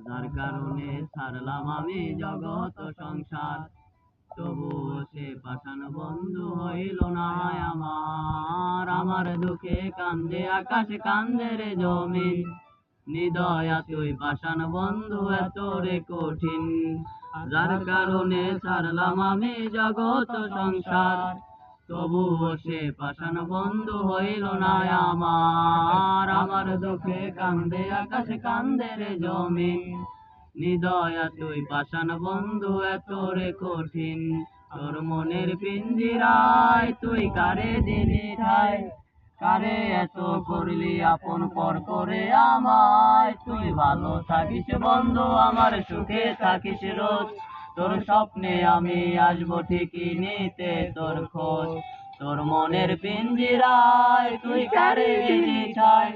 যার কারণে ছাড়লাম আমি জগৎ সংসার, তবুও সে পাষাণ বন্ধু হইল না আমার। আমার দুঃখে কান্দে আকাশ, কান্দে রে জমিন, নিদয়া তুই পাষাণ বন্ধু এত রে কঠিন। যার কারণে ছাড়লাম আমি জগৎ সংসার, তবুও সে পাষাণ বন্ধু হইল না আমার। আমার দুঃখে কান্দে আকাশ, কান্দে রে জমিন, নিদয়া তুই পাষাণ বন্ধু এত রে কঠিন। তোর মনের পিঞ্জিরায় তুই কারে দিলি ঠাই, কারে এত করলি আপন পর করে আমায়। তুই ভালো থাকিস বন্ধু, আমার সুখে থাকিস রোজ, তোর স্বপ্নে আমি আসবো ঠিকই নিতে তোর খোঁজ। তোর মনের পিঞ্জিরায় তুই কারে দিলি ঠাই,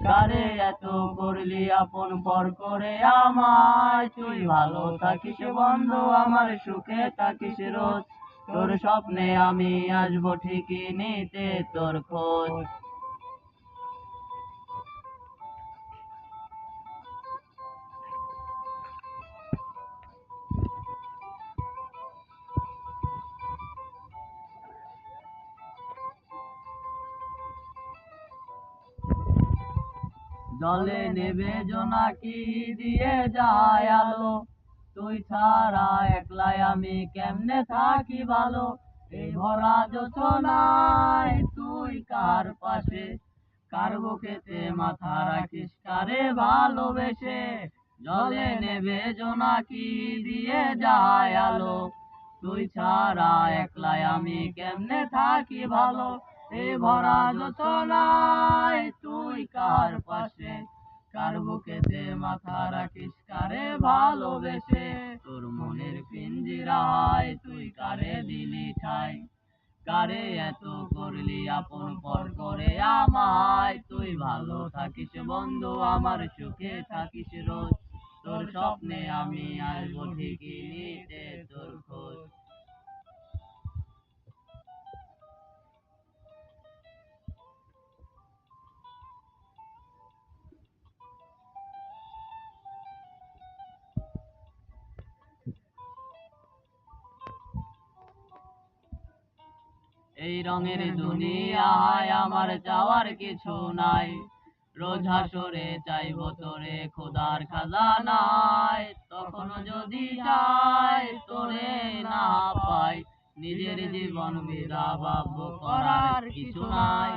কারে এত করলি আপন পর করে আমায়। তুই ভালো থাকিস বন্ধু, আমার সুখে থাকিস রোজ, তোর স্বপ্নে আমি আসবো ঠিকই নিতে তোর খোঁজ। জলে নেবে জোনাকি দিয়ে যায় আলো, তুই ছাড়া একলাই আমি কেমনে থাকি ভালো। এই ভরা যোচনায় তুই কার পাশে, কার বুকেতে মাথা রাখিস কারে ভালোবেসে। জলে নেবে জোনাকি দিয়ে যায় আলো, তুই ছাড়া একলাই আমি কেমনে থাকি ভালো। এই ভরা যোচনায় তুই কার পাশে, কার বুকেতে মাথা রাখিস কারে ভালোবেসে। তোর মনের পিঞ্জিরায় তুই কারে দিলি ঠাই, কারে এত করলি আপন পর করে আমায়। তুই ভালো থাকিস বন্ধু, আমার সুখে থাকিস রোজ, তোর স্বপ্নে আমি আসবো ঠিকই নিতে তোর খোঁজ। এই রঙের দুনিয়ায় আমার যাওয়ার কিছু নাই, রোজ হাসরে চাইবো তোরে খোদার খাজানায়। তখন যদি চাই তোরে না পাই, নিজের জীবন বিধা ভাববো করার কিছু নাই।